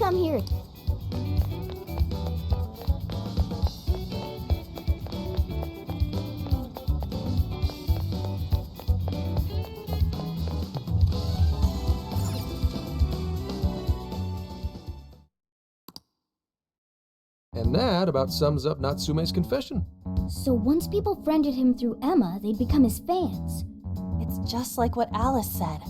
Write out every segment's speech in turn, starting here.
come here. And that about sums up Natsume's confession. So once people friended him through Emma, they'd become his fans. It's just like what Alice said.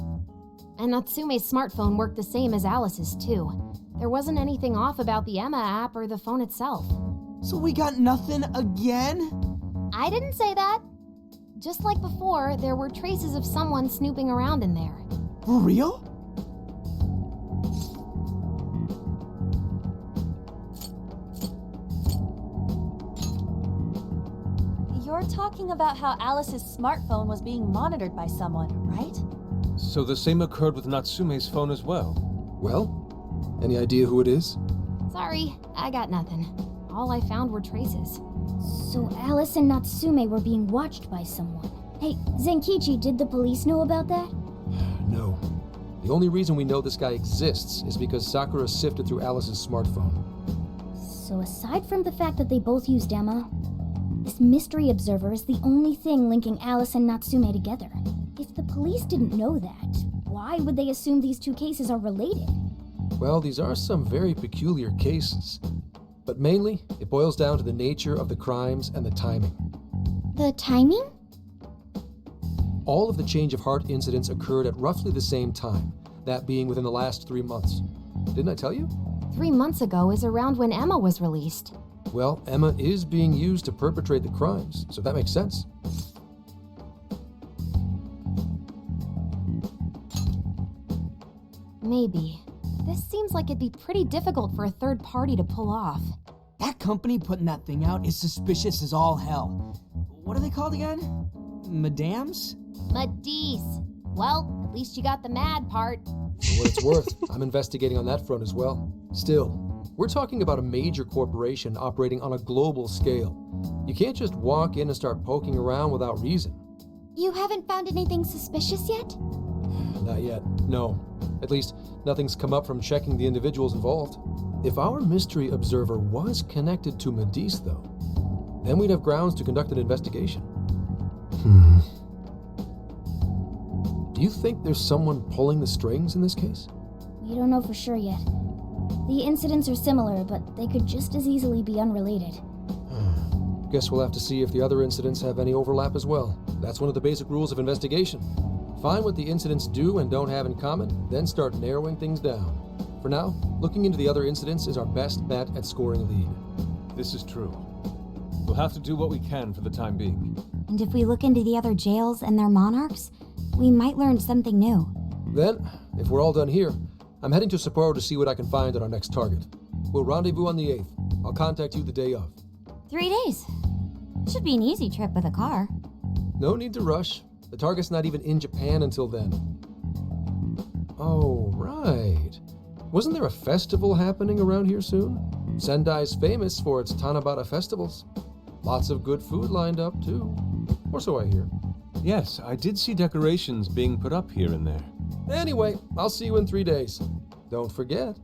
And Natsume's smartphone worked the same as Alice's, too. There wasn't anything off about the Emma app or the phone itself. So we got nothing again? I didn't say that. Just like before, there were traces of someone snooping around in there. For real? You're talking about how Alice's smartphone was being monitored by someone, right? So the same occurred with Natsume's phone as well? Well, any idea who it is? Sorry, I got nothing. All I found were traces. So Alice and Natsume were being watched by someone. Hey, Zenkichi, did the police know about that? No. The only reason we know this guy exists is because Sakura sifted through Alice's smartphone. So aside from the fact that they both used Emma, this mystery observer is the only thing linking Alice and Natsume together. If the police didn't know that, why would they assume these two cases are related? Well, these are some very peculiar cases. But mainly, it boils down to the nature of the crimes and the timing. The timing? All of the change of heart incidents occurred at roughly the same time, that being within the last 3 months. Didn't I tell you? 3 months ago is around when Emma was released. Well, Emma is being used to perpetrate the crimes, so that makes sense. Maybe. This seems like it'd be pretty difficult for a third party to pull off. That company putting that thing out is suspicious as all hell. What are they called again? Madams? Madise. Well, at least you got the mad part. For what it's worth, I'm investigating on that front as well. Still, we're talking about a major corporation operating on a global scale. You can't just walk in and start poking around without reason. You haven't found anything suspicious yet? Not yet, no. At least, nothing's come up from checking the individuals involved. If our mystery observer was connected to Madise, though, then we'd have grounds to conduct an investigation. Do you think there's someone pulling the strings in this case? We don't know for sure yet. The incidents are similar, but they could just as easily be unrelated. Guess we'll have to see if the other incidents have any overlap as well. That's one of the basic rules of investigation. Find what the incidents do and don't have in common, then start narrowing things down. For now, looking into the other incidents is our best bet at scoring a lead. This is true. We'll have to do what we can for the time being. And if we look into the other jails and their monarchs, we might learn something new. Then, if we're all done here, I'm heading to Sapporo to see what I can find on our next target. We'll rendezvous on the 8th. I'll contact you the day of. 3 days. Should be an easy trip with a car. No need to rush. The target's not even in Japan until then. Oh, right. Wasn't there a festival happening around here soon? Sendai's famous for its Tanabata festivals. Lots of good food lined up, too. Or so I hear. Yes, I did see decorations being put up here and there. Anyway, I'll see you in 3 days. Don't forget.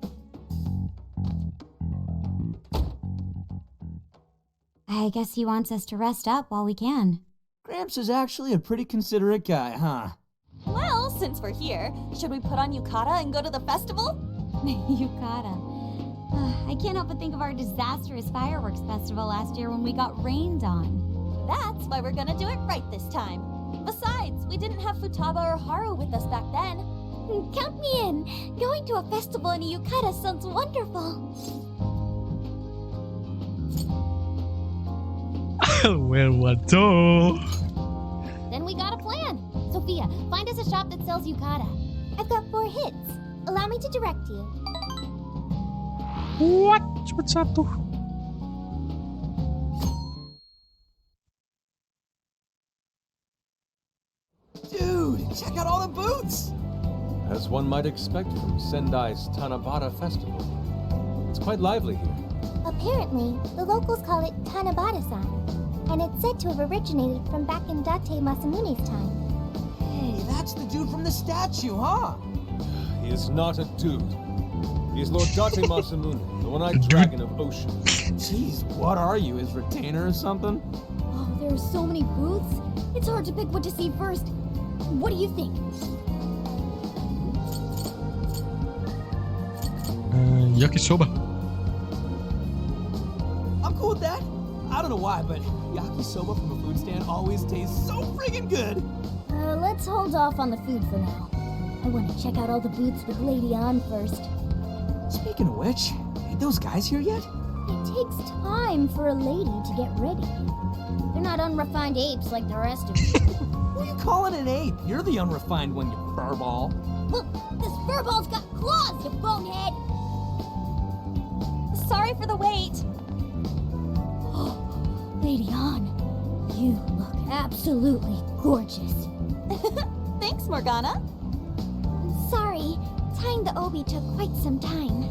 I guess he wants us to rest up while we can. Gramps is actually a pretty considerate guy, huh? Well, since we're here, should we put on yukata and go to the festival? Yukata. I can't help but think of our disastrous fireworks festival last year when we got rained on. That's why we're gonna do it right this time. Besides, we didn't have Futaba or Haru with us back then. Count me in! Going to a festival in a yukata sounds wonderful. Well, what do? Then we got a plan. Sophia, find us a shop that sells yukata. I've got 4 hits. Allow me to direct you. What? What's up? Dude, check out all the booths! As one might expect from Sendai's Tanabata Festival. It's quite lively here. Apparently, the locals call it Tanabata-san, and it's said to have originated from back in Date Masamune's time. Hey, that's the dude from the statue, huh? He is not a dude. He's Lord Date Masamune, the one-eyed dragon of ocean. Jeez, what are you, his retainer or something? Oh, there are so many booths. It's hard to pick what to see first. What do you think? Yakisoba. I'm cool with that. I don't know why, but yakisoba from a food stand always tastes so friggin' good. Let's hold off on the food for now. I want to check out all the booths with Lady On first. Speaking of which, ain't those guys here yet? It takes time for a lady to get ready. They're not unrefined apes like the rest of you. Who are you calling an ape? You're the unrefined one, you furball. Look, this furball's got claws, you bonehead! Sorry for the wait. Lady On, you look absolutely gorgeous. Thanks, Morgana. Sorry, tying the obi took quite some time.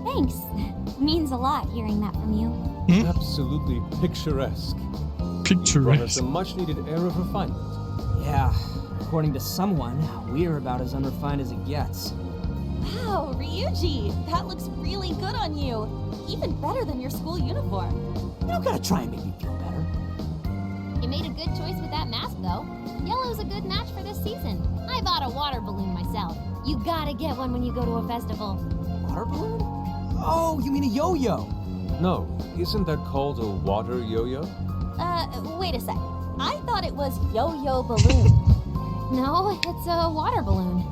Thanks. Means a lot hearing that from you. Absolutely picturesque. Brought us Picturesque. a much-needed air of refinement. Yeah, according to someone, we're about as unrefined as it gets. Wow, Ryuji, that looks really good on you. Even better than your school uniform. You don't gotta try and make me feel better. You made a good choice with that mask, though. Yellow's a good match for this season. I bought a water balloon myself. You gotta get one when you go to a festival. Water balloon? Oh, you mean a yo-yo? No, isn't that called a water yo-yo? Wait a sec. I thought it was Yo-Yo Balloon. No, it's a water balloon.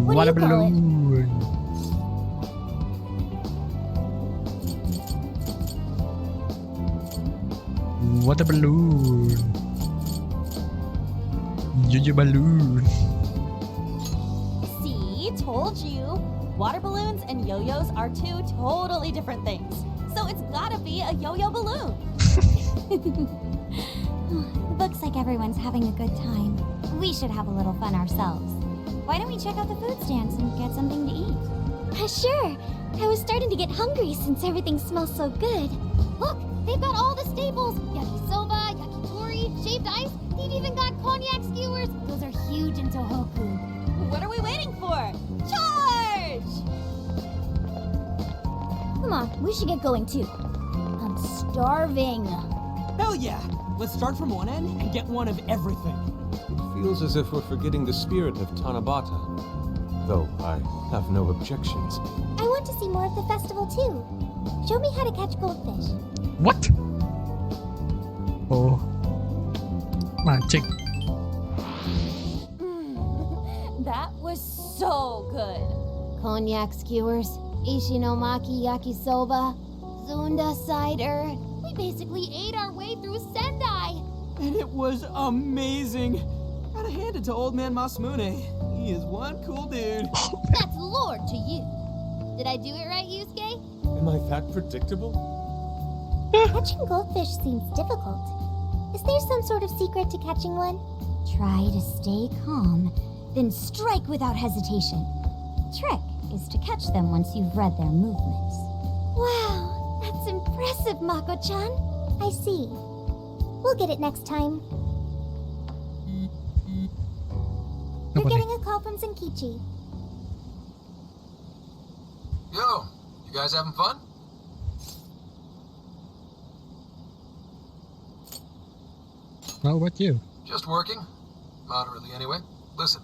What do you call it? balloon. What a balloon. Yo balloon. See, told you. Water balloons and yo-yos are two totally different things. So it's gotta be a yo-yo balloon. Looks like everyone's having a good time. We should have a little fun ourselves. Why don't we check out the food stands and get something to eat? Sure. I was starting to get hungry since everything smells so good. Look, they've got all the staples. Yakisoba, yakitori, shaved ice. They've even got cognac skewers. Those are huge in Tohoku. What are we waiting for? Charge! Come on, we should get going too. I'm starving. Hell yeah! Let's start from one end and get one of everything. It feels as if we're forgetting the spirit of Tanabata. Though I have no objections. I want to see more of the festival too. Show me how to catch goldfish. What? Oh. Mancing. That was so good. Cognac skewers, Ishinomaki yakisoba, Zunda cider. We basically ate our way through Sendai. And it was amazing. Gotta hand it to old man Masamune. He is one cool dude. That's Lord to you. Did I do it right, Yusuke? Am I that predictable? Catching goldfish seems difficult. Is there some sort of secret to catching one? Try to stay calm, then strike without hesitation. Trick is to catch them once you've read their movements. Wow, that's impressive, Mako-chan. I see. We'll get it next time. We're Nobody. getting a call from Zenkichi. Yo, you guys having fun? How about you? Just working. Moderately, anyway. Listen,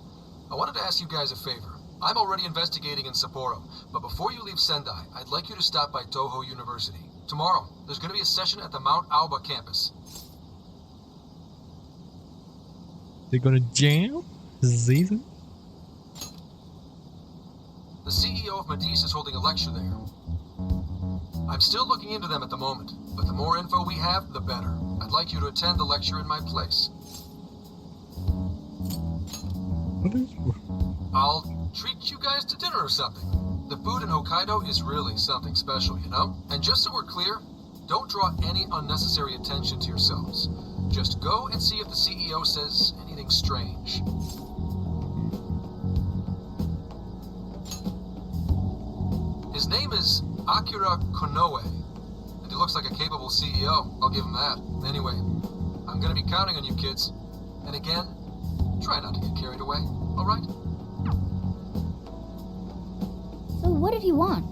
I wanted to ask you guys a favor. I'm already investigating in Sapporo, but before you leave Sendai, I'd like you to stop by Toho University. Tomorrow, there's going to be a session at the Mount Aoba campus. They're gonna jam this season? The CEO of Medice is holding a lecture there. I'm still looking into them at the moment, but the more info we have, the better. I'd like you to attend the lecture in my place. What is? I'll treat you guys to dinner or something. The food in Hokkaido is really something special, you know? And just so we're clear, don't draw any unnecessary attention to yourselves. Just go and see if the CEO says anything strange. His name is Akira Konoe, and He looks like a capable CEO, I'll give him that. Anyway, I'm gonna be counting on you kids. And again, try not to get carried away, alright? So what did he want?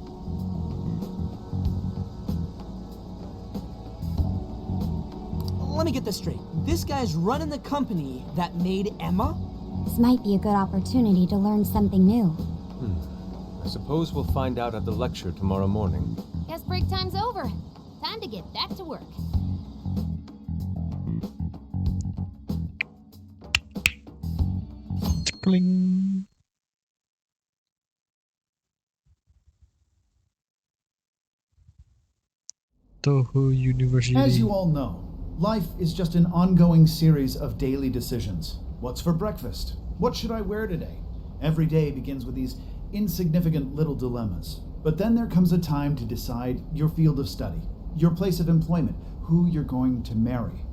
Let me get this straight. This guy's running the company that made Emma? This might be a good opportunity to learn something new. I suppose we'll find out at the lecture tomorrow morning. Guess break time's over. Time to get back to work. Cling. Toho University. As you all know, life is just an ongoing series of daily decisions. What's for breakfast? What should I wear today? Every day begins with these insignificant little dilemmas. But then there comes a time to decide your field of study, your place of employment, who you're going to marry.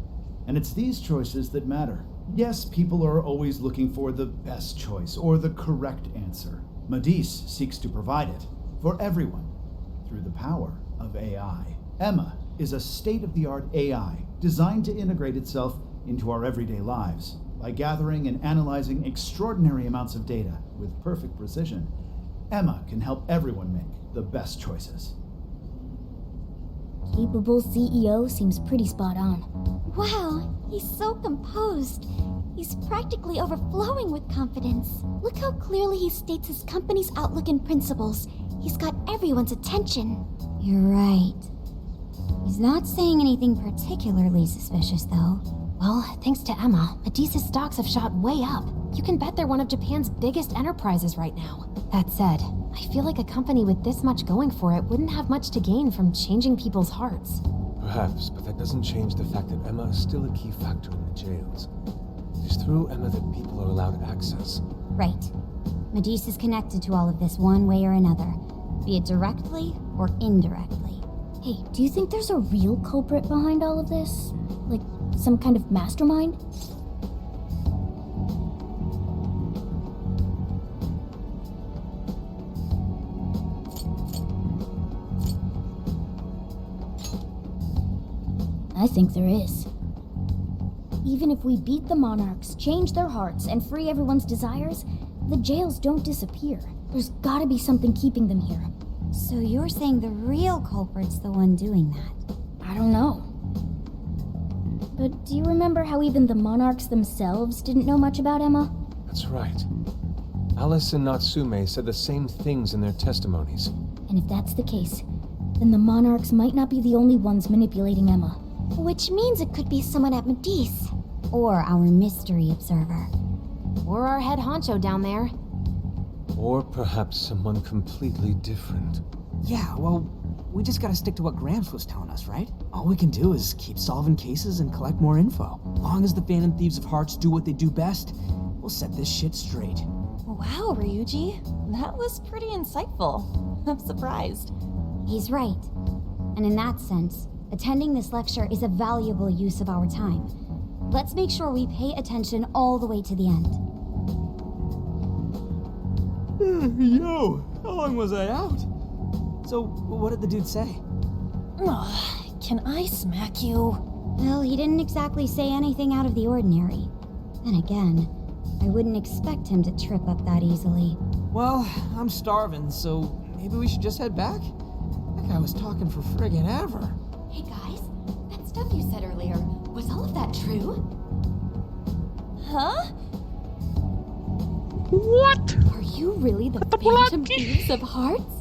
And it's these choices that matter. Yes, people are always looking for the best choice or the correct answer. Madis seeks to provide it for everyone through the power of AI. Emma is a state-of-the-art AI designed to integrate itself into our everyday lives. By gathering and analyzing extraordinary amounts of data with perfect precision, Emma can help everyone make the best choices. Capable CEO seems pretty spot on. Wow, he's so composed. He's practically overflowing with confidence. Look how clearly he states his company's outlook and principles. He's got everyone's attention. You're right. He's not saying anything particularly suspicious, though. Well, thanks to Emma, Medea's stocks have shot way up. You can bet they're one of Japan's biggest enterprises right now. That said, I feel like a company with this much going for it wouldn't have much to gain from changing people's hearts. Perhaps, but that doesn't change the fact that Emma is still a key factor in the jails. It is through Emma that people are allowed access. Right. Medis is connected to all of this one way or another, be it directly or indirectly. Hey, do you think there's a real culprit behind all of this? Like, some kind of mastermind? I think there is. Even if we beat the Monarchs, change their hearts, and free everyone's desires, the jails don't disappear. There's gotta be something keeping them here. So you're saying the real culprit's the one doing that? I don't know. But do you remember how even the Monarchs themselves didn't know much about Emma? That's right. Alice and Natsume said the same things in their testimonies. And if that's the case, then the Monarchs might not be the only ones manipulating Emma. Which means it could be someone at Medis. Or our mystery observer. Or our head honcho down there. Or perhaps someone completely different. Yeah, well, we just gotta stick to what Gramps was telling us, right? All we can do is keep solving cases and collect more info. Long as the Phantom Thieves of Hearts do what they do best, we'll set this shit straight. Wow, Ryuji. That was pretty insightful. I'm surprised. He's right. And in that sense, attending this lecture is a valuable use of our time. Let's make sure we pay attention all the way to the end. Yo, how long was I out? So, what did the dude say? Can I smack you? Well, he didn't exactly say anything out of the ordinary. Then again, I wouldn't expect him to trip up that easily. Well, I'm starving, so maybe we should just head back? That guy was talking for friggin' ever. Hey guys, that stuff you said earlier, was all of that true? Huh? What? Are you really the Phantom Thieves of Hearts?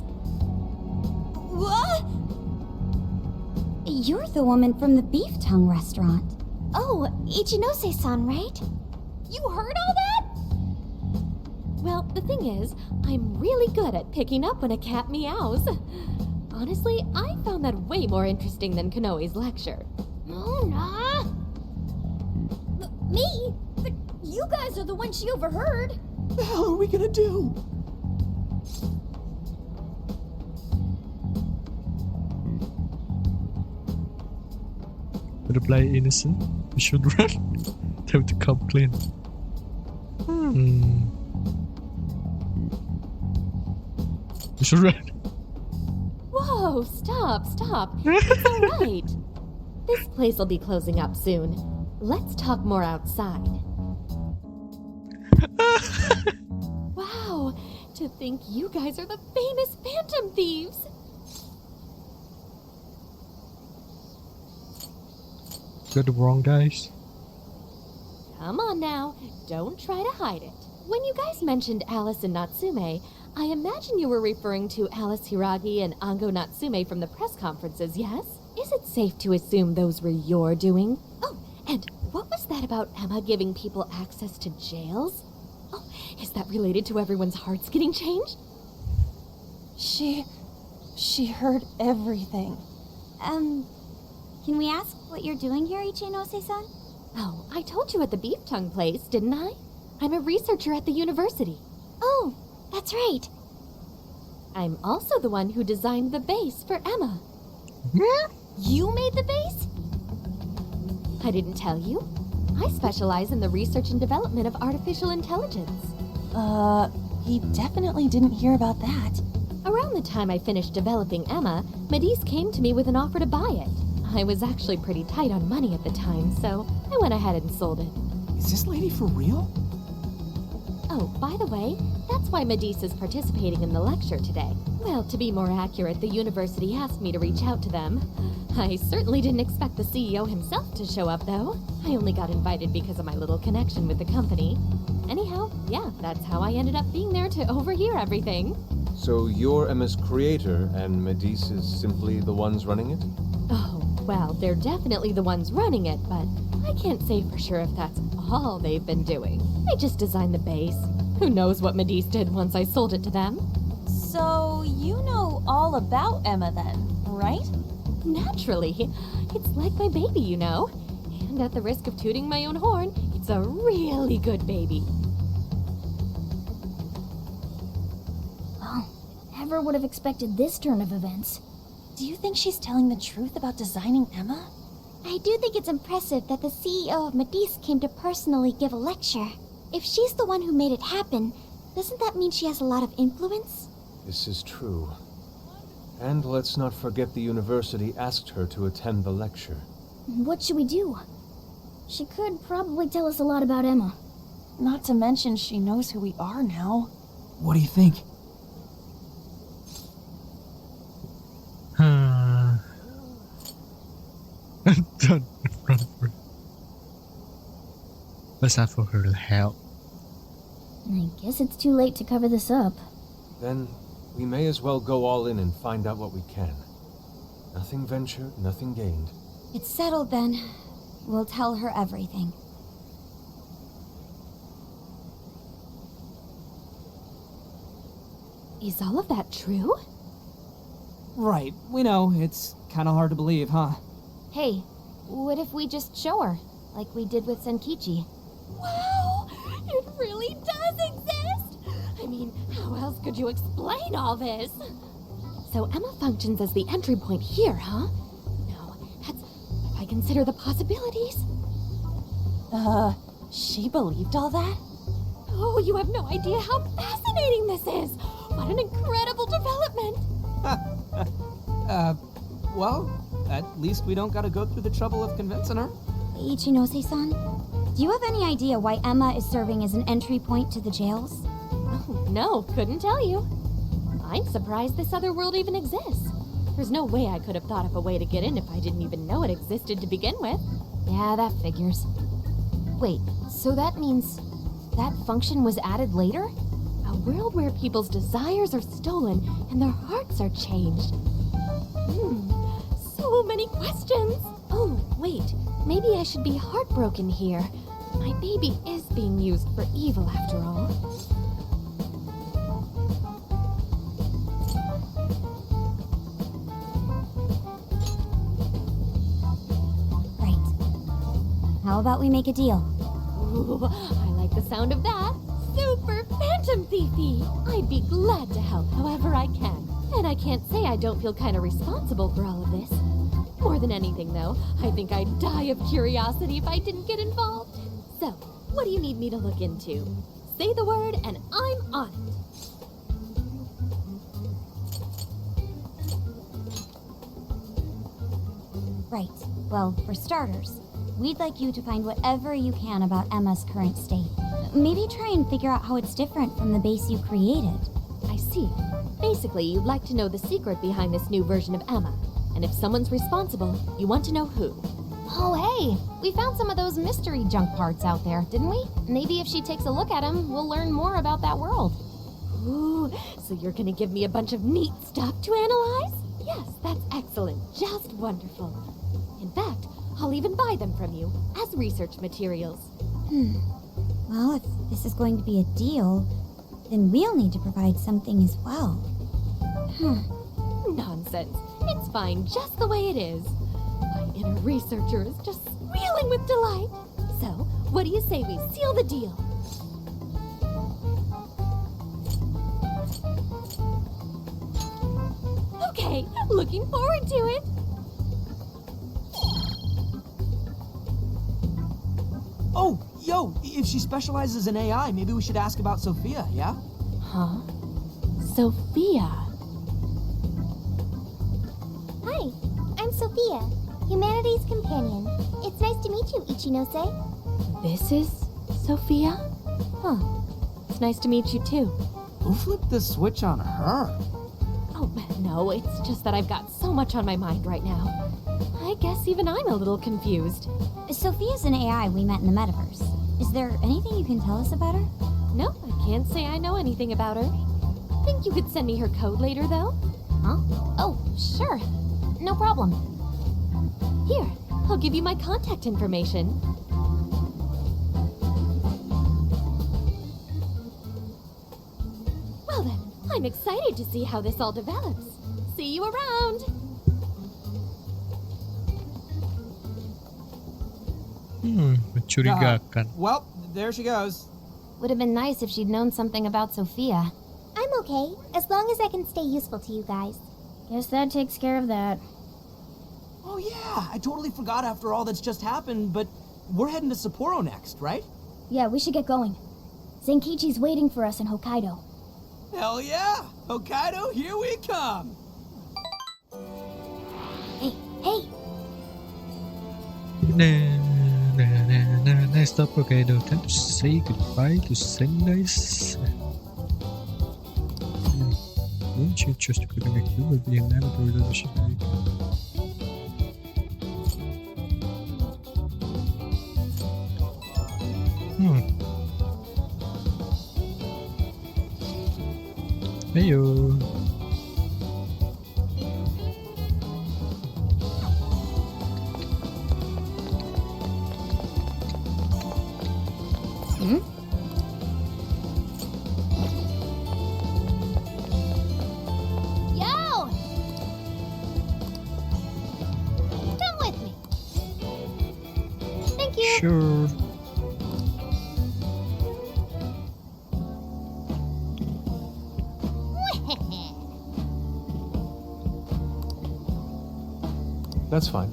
What? You're the woman from the Beef Tongue restaurant. Oh, Ichinose-san, right? You heard all that? Well, the thing is, I'm really good at picking up when a cat meows. Honestly, I found that way more interesting than Konoe's lecture. Mona! Me? But you guys are the ones she overheard. What the hell are we gonna do? To play innocent, we should run. Time to come clean. We should run. Whoa! Oh, stop. It's all right. This place will be closing up soon. Let's talk more outside. Wow, to think you guys are the famous Phantom Thieves. Got the wrong guys. Come on now, don't try to hide it. When you guys mentioned Alice and Natsume, I imagine you were referring to Alice Hiragi and Ango Natsume from the press conferences, yes? Is it safe to assume those were your doing? Oh, and what was that about Emma giving people access to jails? Oh, is that related to everyone's hearts getting changed? She heard everything. Can we ask what you're doing here, Ichinose-san? Oh, I told you at the beef tongue place, didn't I? I'm a researcher at the university. Oh, that's right. I'm also the one who designed the base for Emma. You made the base? I didn't tell you. I specialize in the research and development of artificial intelligence. He definitely didn't hear about that. Around the time I finished developing Emma, Medice came to me with an offer to buy it. I was actually pretty tight on money at the time, so I went ahead and sold it. Is this lady for real? Oh, by the way, that's why Medice is participating in the lecture today. Well, to be more accurate, the university asked me to reach out to them. I certainly didn't expect the CEO himself to show up, though. I only got invited because of my little connection with the company. Anyhow, yeah, that's how I ended up being there to overhear everything. So you're Emma's creator, and Medice is simply the ones running it? Oh, well, they're definitely the ones running it, but I can't say for sure if that's all they've been doing. They just designed the base. Who knows what Medice did once I sold it to them? So you know all about Emma then, right? Naturally. It's like my baby, you know. And at the risk of tooting my own horn, it's a really good baby. Oh, never would have expected this turn of events. Do you think she's telling the truth about designing Emma? I do think it's impressive that the CEO of Medice came to personally give a lecture. If she's the one who made it happen, doesn't that mean she has a lot of influence? This is true. And let's not forget the university asked her to attend the lecture. What should we do? She could probably tell us a lot about Emma. Not to mention she knows who we are now. What do you think? Let's ask for her help. I guess it's too late to cover this up. Then we may as well go all in and find out what we can. Nothing ventured, nothing gained. It's settled then. We'll tell her everything. Is all of that true? Right, we know. It's kind of hard to believe, huh? Hey, what if we just show her, like we did with Senkichi? Wow! It really does exist! I mean, how else could you explain all this? So Emma functions as the entry point here, huh? No, that's... if I consider the possibilities... She believed all that? Oh, you have no idea how fascinating this is! What an incredible development! Well, at least we don't gotta go through the trouble of convincing her. Ichinose-san, do you have any idea why Emma is serving as an entry point to the jails? Oh, no, couldn't tell you. I'm surprised this other world even exists. There's no way I could have thought of a way to get in if I didn't even know it existed to begin with. Yeah, that figures. Wait, so that means that function was added later? A world where people's desires are stolen and their hearts are changed. So many questions. Oh, wait, maybe I should be heartbroken here. My baby is being used for evil after all. Right. How about we make a deal? Ooh, I like the sound of that. Super Phantom Thiefy! I'd be glad to help however I can. And I can't say I don't feel kind of responsible for all of this. More than anything, though, I think I'd die of curiosity if I didn't get involved. So, what do you need me to look into? Say the word and I'm on it. Right. Well, for starters, we'd like you to find whatever you can about Emma's current state. Maybe try and figure out how it's different from the base you created. I see. Basically, you'd like to know the secret behind this new version of Emma. And if someone's responsible, you want to know who. Oh, hey, we found some of those mystery junk parts out there, didn't we? Maybe if she takes a look at them, we'll learn more about that world. Ooh, so you're gonna give me a bunch of neat stuff to analyze? Yes, that's excellent. Just wonderful. In fact, I'll even buy them from you as research materials. Well, if this is going to be a deal, then we'll need to provide something as well. Nonsense. It's fine just the way it is. My inner researcher is just squealing with delight. So, what do you say we seal the deal? Okay, looking forward to it. Oh, yo, if she specializes in AI, maybe we should ask about Sophia, yeah? Huh? Sophia. Hi, I'm Sophia, Humanity's companion. It's nice to meet you, Ichinose. This is Sophia? Huh. It's nice to meet you too. Who flipped the switch on her? Oh, no, it's just that I've got so much on my mind right now. I guess even I'm a little confused. Sophia's an AI we met in the metaverse. Is there anything you can tell us about her? No, I can't say I know anything about her. Think you could send me her code later, though? Huh? Oh, sure. No problem. Here, I'll give you my contact information. Well then, I'm excited to see how this all develops. See you around! Mencurigakan. Well, there she goes. Would have been nice if she'd known something about Sophia. I'm okay, as long as I can stay useful to you guys. Guess that takes care of that. Oh yeah, I totally forgot after all that's just happened, but we're heading to Sapporo next, right? Yeah, we should get going. Zenkichi's waiting for us in Hokkaido. Hell yeah! Hokkaido, here we come! Hey! Stop Hokkaido. Time to say goodbye to Sendai's. Wouldn't you just to connect you with the inevitable relationship? Heyo. Yo! Come with me. Thank you. Sure. That's fine.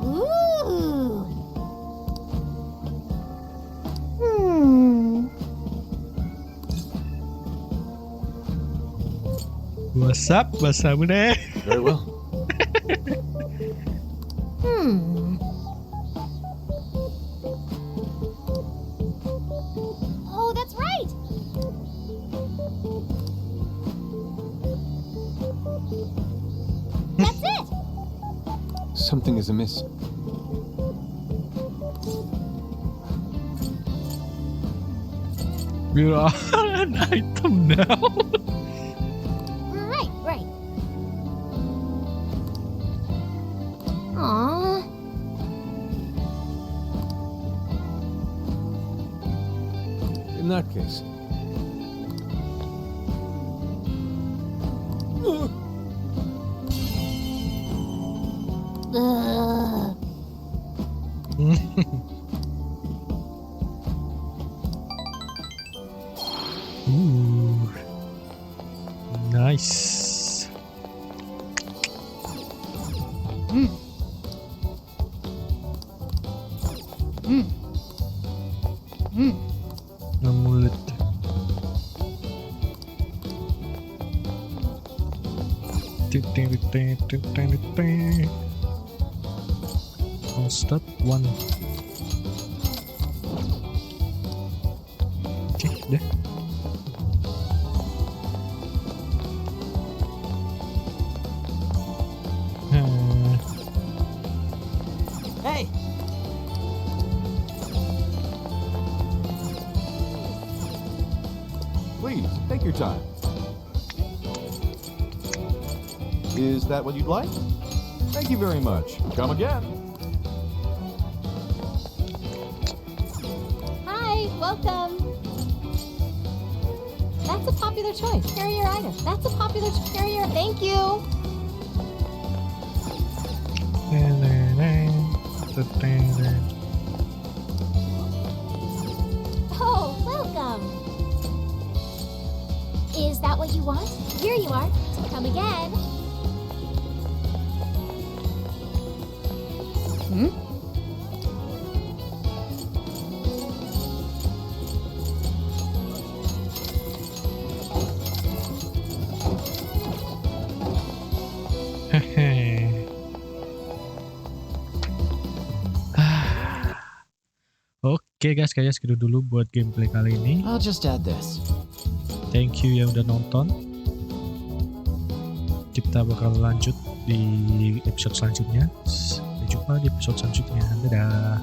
Ooh. What's up? Bahasa deh. Very well. Oh, that's right. That's it. Something is amiss. We're on an item now. Right. Aww. In that case. Ooh. Nice. Amulet. All stop 1. Oke, udah. Hey! Please, take your time. Is that what you'd like? Thank you very much. Come again. Hi, welcome. That's a popular choice. Here are your items. That's a popular choice. Here are your... Thank you. Oh, welcome. Is that what you want? Here you are. Come again. Oke guys, kayaknya segitu dulu buat gameplay kali ini. I'll just add this. Thank you yang udah nonton. Kita bakal lanjut di episode selanjutnya. Sampai jumpa di episode selanjutnya. Dadah.